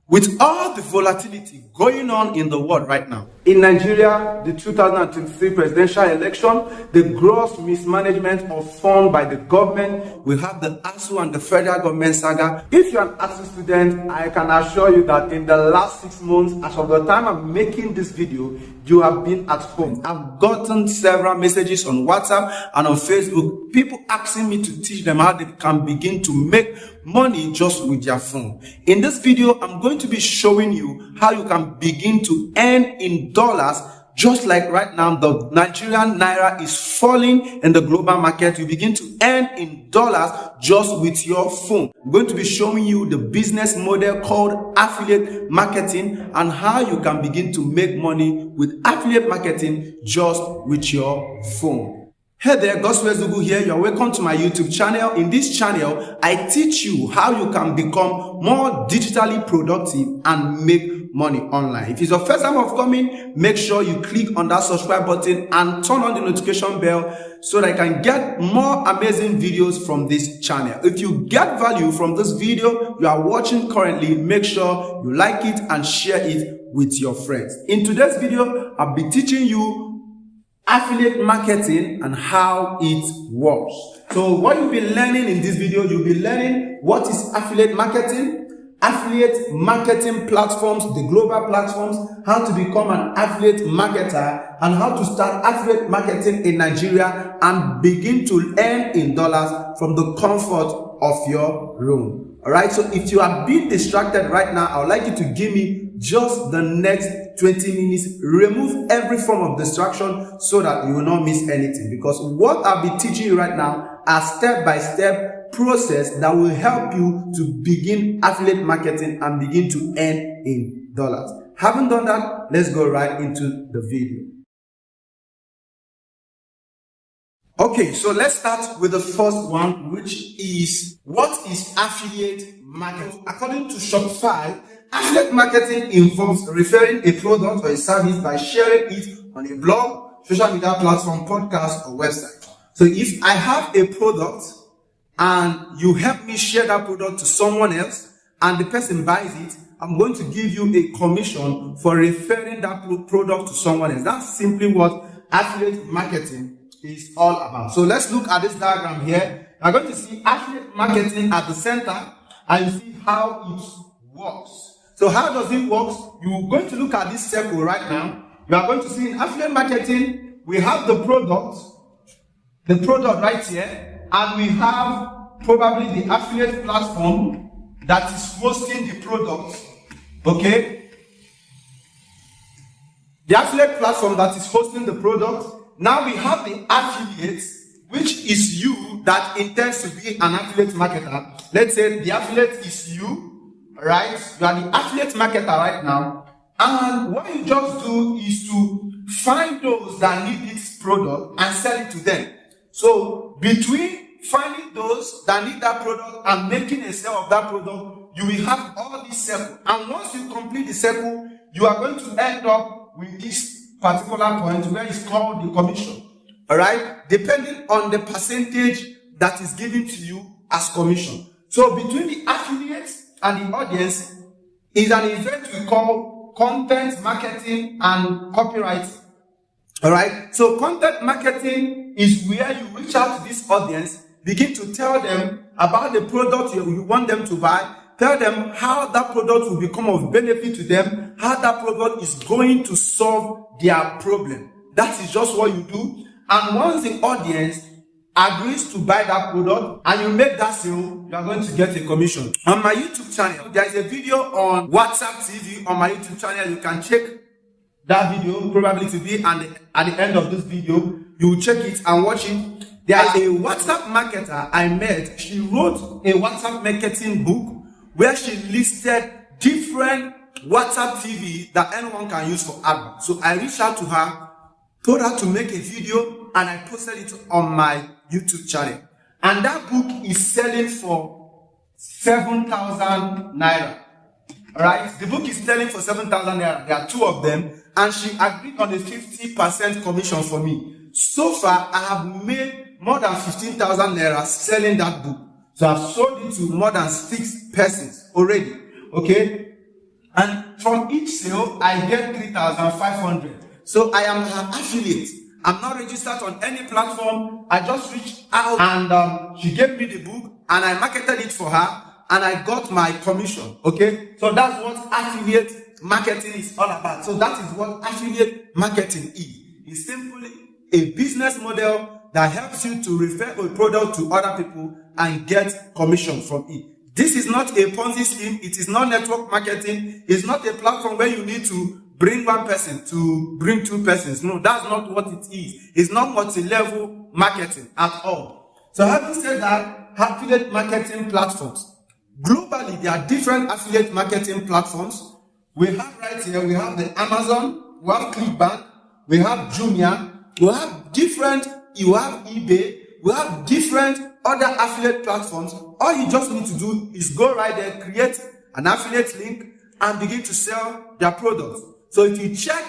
With all the volatility going on in the world right now, in Nigeria, the 2023 presidential election, the gross mismanagement of funds by the government, we have the ASU and the federal government saga. If you're an ASU student, I can assure you that in the last 6 months, as of the time I'm making this video, you have been at home. I've gotten several messages on WhatsApp and on Facebook, people asking me to teach them how they can begin to make money just with their phone. In this video, I'm going to be showing you how you can begin to earn in dollars. Just like right now, the Nigerian naira is falling in the global market. You begin to earn in dollars just with your phone. I'm going to be showing you the business model called affiliate marketing and how you can begin to make money with affiliate marketing just with your phone. Hey there, Gospel here. You're welcome to my YouTube channel. In this channel, I teach you how you can become more digitally productive and make money online. If it's your first time of coming, make sure you click on that subscribe button and turn on the notification bell so that I can get more amazing videos from this channel. If you get value from this video you are watching currently, make sure you like it and share it with your friends. In today's video, I'll be teaching you affiliate marketing and how it works. So what you'll be learning in this video, you'll be learning what is affiliate marketing platforms, the global platforms, how to become an affiliate marketer, and how to start affiliate marketing in Nigeria and begin to earn in dollars from the comfort of your room. All right, so if you are being distracted right now, I would like you to give me just the next 20 minutes. Remove every form of distraction so that you will not miss anything, because what I'll be teaching you right now are step-by-step process that will help you to begin affiliate marketing and begin to earn in dollars. Having done that, let's go right into the video. Okay, so let's start with the first one, which is what is affiliate marketing? According to Shopify, affiliate marketing involves referring a product or a service by sharing it on a blog, social media platform, podcast, or website. So if I have a product and you help me share that product to someone else and the person buys it, I'm going to give you a commission for referring that product to someone else. That's simply what affiliate marketing is all about. So let's look at this diagram here. You're going to see affiliate marketing at the center and you see how it works. So how does it work? You're going to look at this circle right now. You are going to see in affiliate marketing, we have the product right here, and we have probably the affiliate platform that is hosting the product. Okay? The affiliate platform that is hosting the product. Now we have the affiliates, which is you that intends to be an affiliate marketer. Let's say the affiliate is you, right? You are the affiliate marketer right now. And what you just do is to find those that need this product and sell it to them. So between finding those that need that product and making a sale of that product, you will have all this circle. And once you complete the circle, you are going to end up with this particular point where it's called the commission. All right, depending on the percentage that is given to you as commission. So between the affiliates and the audience is an event we call content marketing and copywriting. All right, so content marketing is where you reach out to this audience, begin to tell them about the product you want them to buy. Tell them how that product will become of benefit to them, how that product is going to solve their problem. That is just what you do. And once the audience agrees to buy that product and you make that sale, you are going to get a commission. On my YouTube channel, there is a video on WhatsApp TV on my YouTube channel. You can check that video, probably to be at the end of this video. You will check it and watch it. There is a WhatsApp marketer I met. She wrote a WhatsApp marketing book where she listed different WhatsApp TV that anyone can use for advert. So I reached out to her, told her to make a video, and I posted it on my YouTube channel. And that book is selling for 7,000 naira. Alright, the book is selling for 7,000 naira. There are two of them, and she agreed on a 50% commission for me. So far, I have made more than 15,000 naira selling that book. So I've sold it to more than 6 persons already. Okay. And from each sale, I get 3,500. So I am an affiliate. I'm not registered on any platform. I just reached out and she gave me the book and I marketed it for her and I got my commission. Okay, so that's what affiliate marketing is all about. So that is what affiliate marketing is. It's simply a business model that helps you to refer a product to other people and get commission from it. This is not a Ponzi scheme. It is not network marketing. It's not a platform where you need to bring one person to bring two persons. No, that's not what it is. It's not multi-level marketing at all. So having said that, affiliate marketing platforms. Globally, there are different affiliate marketing platforms. We have right here, we have the Amazon, we have ClickBank, we have Jumia, we have different, you have eBay, we have different other affiliate platforms. All you just need to do is go right there, create an affiliate link, and begin to sell their products. So if you check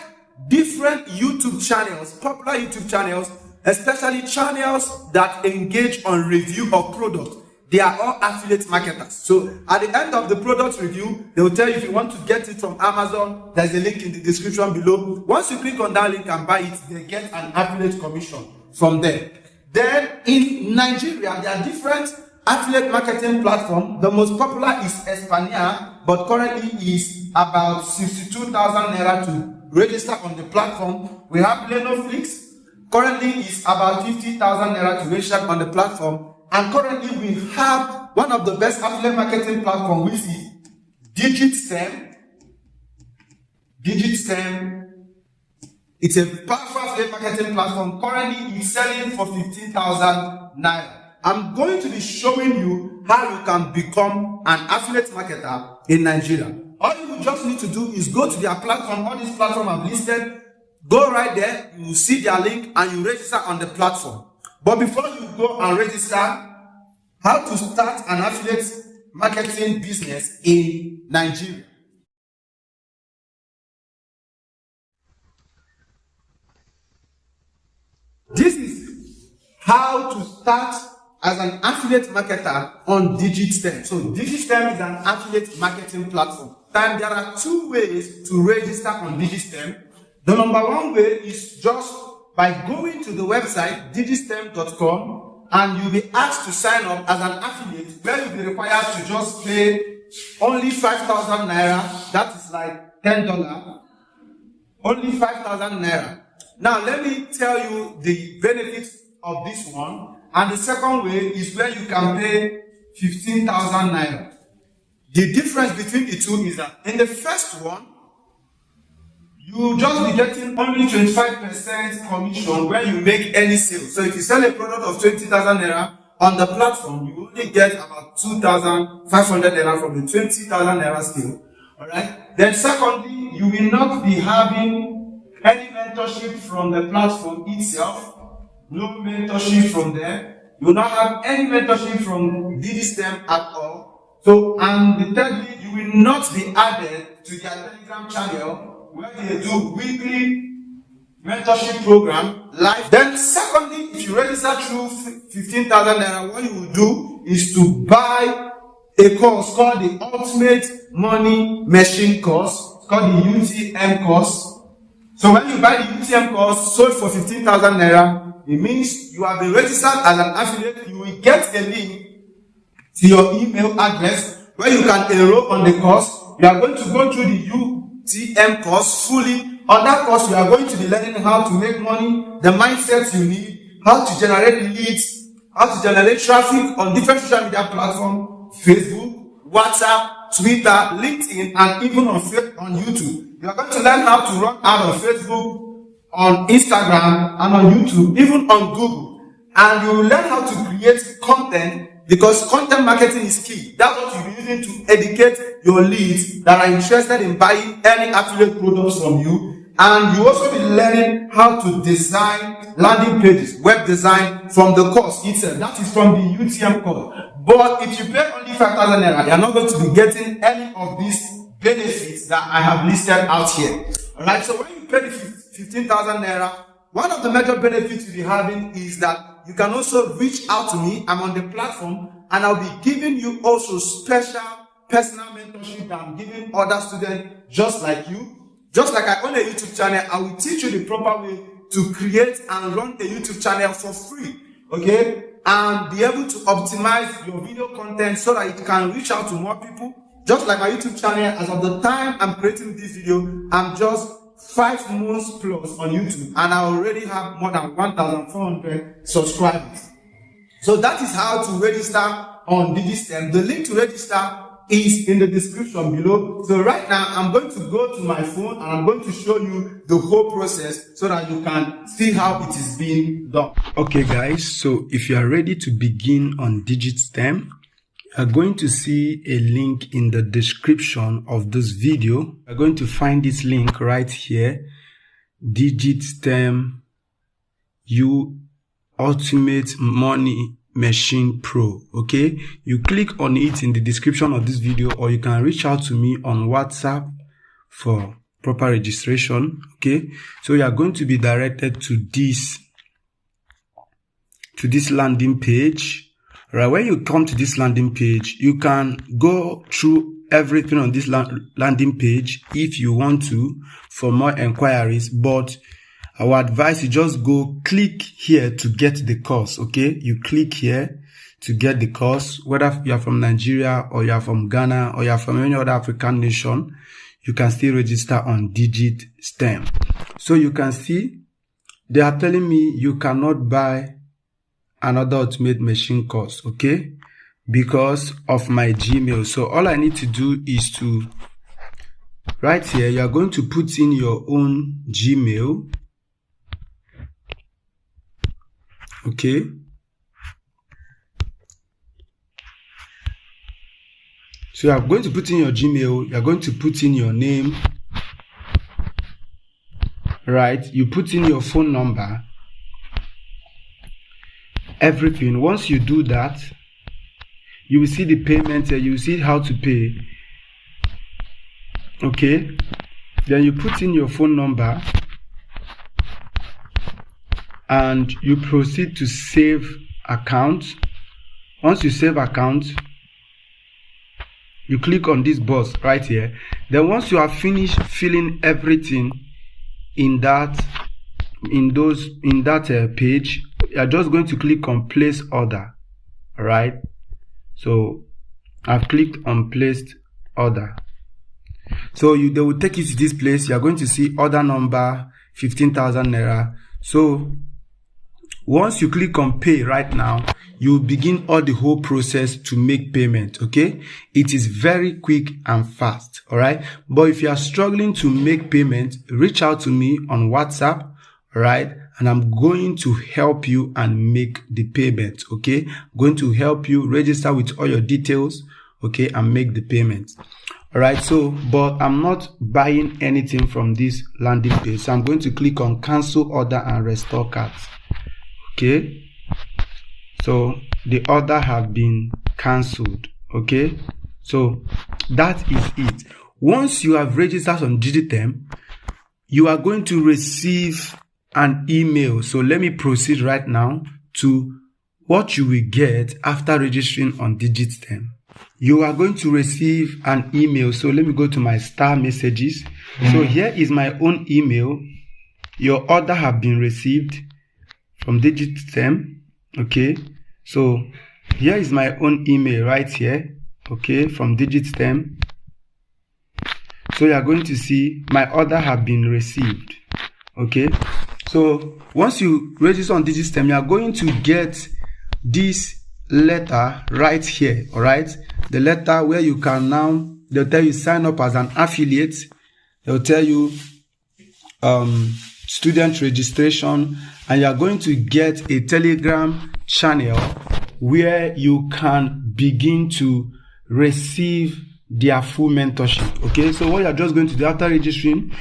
different YouTube channels, popular YouTube channels, especially channels that engage on review of products, they are all affiliate marketers. So at the end of the product review, they will tell you if you want to get it from Amazon, there's a link in the description below. Once you click on that link and buy it, they get an affiliate commission from there. Then in Nigeria, there are different affiliate marketing platforms. The most popular is Expertnaire, but currently is about 62,000 naira to register on the platform. We have Lenoflix, currently is about 50,000 naira to register on the platform. And currently we have one of the best affiliate marketing platforms, which is Digistem. Digistem. It's a powerful affiliate marketing platform. Currently it's selling for 15,000 naira. I'm going to be showing you how you can become an affiliate marketer in Nigeria. All you just need to do is go to their platform. All these platforms I've listed. Go right there, you will see their link and you register on the platform. But before you go and register, how to start an affiliate marketing business in Nigeria. This is how to start as an affiliate marketer on Digistem. So Digistem is an affiliate marketing platform. And there are two ways to register on Digistem. The number one way is just by going to the website digistem.com and you'll be asked to sign up as an affiliate, where you'll be required to just pay only 5,000 naira. That is like $10. Only 5,000 naira. Now let me tell you the benefits of this one. And the second way is where you can pay 15,000 naira. The difference between the two is that in the first one, you just be getting only 25% commission when you make any sale. So if you sell a product of 20,000 naira on the platform, you only get about 2,500 naira from the 20,000 naira sale. Alright? Then secondly, you will not be having any mentorship from the platform itself. No mentorship from there. You will not have any mentorship from Digistem at all. So, and the thirdly, you will not be added to their Telegram channel where they do weekly mentorship program live. Then secondly, if you register through 15,000 naira, what you will do is to buy a course called the Ultimate Money Machine course. It's called the UTM course. So when you buy the UTM course sold for 15,000 naira, it means you have been registered as an affiliate. You will get a link to your email address where you can enroll on the course. You are going to go through the UTM course fully. On that course, you are going to be learning how to make money, the mindset you need, how to generate leads, how to generate traffic on different social media platforms, Facebook, WhatsApp, Twitter, LinkedIn, and even on YouTube. You are going to learn how to run ad on Facebook, on Instagram, and on YouTube, even on Google. And you will learn how to create content, because content marketing is key. That's what you'll be using to educate your leads that are interested in buying any affiliate products from you. And you also be learning how to design landing pages, web design from the course itself. That is from the UTM course. But if you pay only 5,000 naira, you're not going to be getting any of these benefits that I have listed out here. Alright, so when you pay the 15,000 naira, one of the major benefits you'll be having is that you can also reach out to me. I'm on the platform and I'll be giving you also special personal mentorship that I'm giving other students just like you. Just like I own a YouTube channel, I will teach you the proper way to create and run a YouTube channel for free, okay? And be able to optimize your video content so that it can reach out to more people. Just like my YouTube channel, as of the time I'm creating this video, I'm just 5 months plus on YouTube, and I already have more than 1,400 subscribers. So that is how to register on Digistem. The link to register is in the description below. So right now, I'm going to go to my phone and I'm going to show you the whole process so that you can see how it is being done. Okay guys, so if you are ready to begin on Digistem, you are going to see a link in the description of this video. You are going to find this link right here, Digistem You Ultimate Money Machine Pro. Okay, you click on it in the description of this video, or you can reach out to me on WhatsApp for proper registration. Okay, so you are going to be directed to this landing page. Right, when you come to this landing page, you can go through everything on this landing page if you want to for more inquiries, but our advice is just go click here to get the course. Okay, you click here to get the course. Whether you are from Nigeria or you are from Ghana or you are from any other African nation, you can still register on Digistem. So you can see they are telling me you cannot buy another ultimate machine course, okay, because of my Gmail. So all I need to do is to right here, you are going to put in your own Gmail. Okay, so you are going to put in your Gmail, you are going to put in your name, right? You put in your phone number, everything. Once you do that, you will see the payment here, you will see how to pay. Okay, then you put in your phone number and you proceed to save account. Once you save account, you click on this box right here. Then once you have finished filling everything in that page, you are just going to click on place order. All right, so I've clicked on placed order. So they will take you to this place. You are going to see order number 15,000 naira. So once you click on pay right now, you begin all the whole process to make payment. Okay, it is very quick and fast. All right, but if you are struggling to make payment, reach out to me on WhatsApp. All right, and I'm going to help you and make the payment. Okay, I'm going to help you register with all your details, okay, and make the payment. All right, so but I'm not buying anything from this landing page, so I'm going to click on cancel order and restore cards. Okay, so the order have been cancelled. Okay, so that is it. Once you have registered on Digistem, you are going to receive an email. So let me proceed right now to what you will get after registering on Digistem. You are going to receive an email. So let me go to my star messages. So here is my own email. Your order have been received from Digistem. Okay, so here is my own email right here. Okay, from Digistem. So you are going to see my order have been received. Okay, so once you register on Digistem, you are going to get this letter right here. All right, the letter where you can now, they'll tell you sign up as an affiliate. They'll tell you student registration, and you are going to get a Telegram channel where you can begin to receive their full mentorship. Okay, so what you are just going to do after registering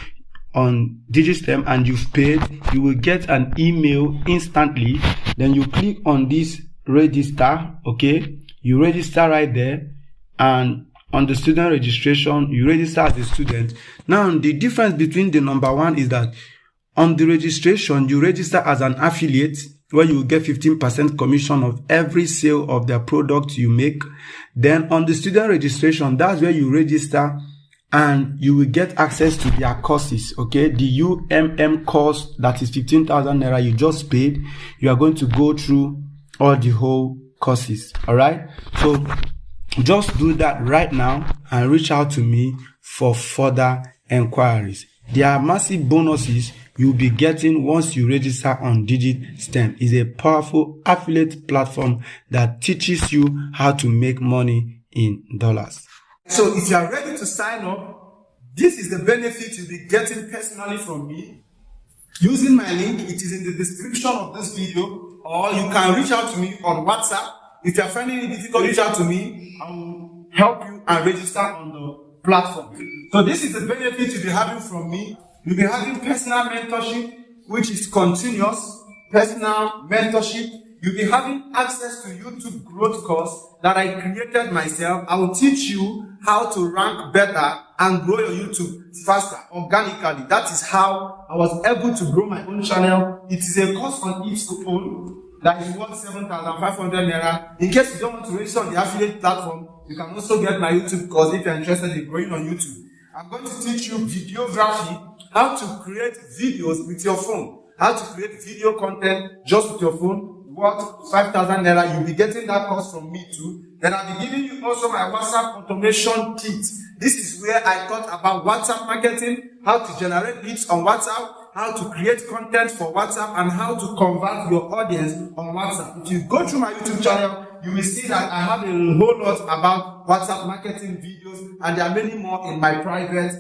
on Digistem and you've paid, you will get an email instantly. Then you click on this register. Okay, you register right there, and on the student registration, you register as a student. Now the difference between the number one is that on the registration, you register as an affiliate, where you will get 15% commission of every sale of their product you make. Then on the student registration, that's where you register and you will get access to their courses. Okay, the UMM course that is 15,000 naira you just paid, you are going to go through all the whole courses. All right, so just do that right now and reach out to me for further enquiries. There are massive bonuses you'll be getting once you register on Digistem. It's a powerful affiliate platform that teaches you how to make money in dollars. So if you are ready to sign up, this is the benefit you'll be getting personally from me. Using my link, it is in the description of this video, or you can reach out to me on WhatsApp. If you are finding it difficult, reach out to me. I will help you and register on the platform. So this is the benefit you'll be having from me. You'll be having personal mentorship, which is continuous personal mentorship. You'll be having access to YouTube growth course that I created myself. I will teach you how to rank better and grow your YouTube faster, organically. That is how I was able to grow my own channel. It is a course on each coupon that is worth 7,500 naira. In case you don't want to register on the affiliate platform, you can also get my YouTube course if you're interested in growing on YouTube. I'm going to teach you videography, how to create videos with your phone, how to create video content just with your phone, worth 5,000 naira. You'll be getting that course from me too. Then I'll be giving you also my WhatsApp automation kit. This is where I taught about WhatsApp marketing, how to generate leads on WhatsApp, how to create content for WhatsApp, and how to convert your audience on WhatsApp. If you go through my YouTube channel, you will see that I have a whole lot about WhatsApp marketing videos, and there are many more in my private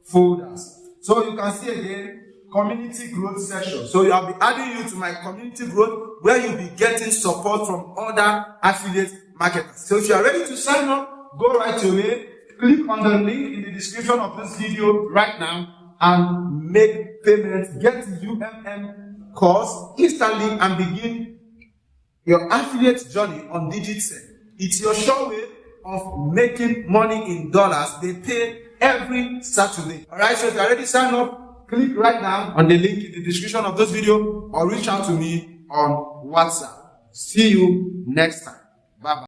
folders. So you can see again, community growth section. So I'll be adding you to my community growth, where you'll be getting support from other affiliate marketers. So if you are ready to sign up, go right away. Click on the link in the description of this video right now and make payments. Get the UMM course instantly and begin your affiliate journey on Digitstem. It's your sure way of making money in dollars. They pay every Saturday. Alright, so if you're ready to sign up, click right now on the link in the description of this video or reach out to me on WhatsApp. See you next time. Bye-bye.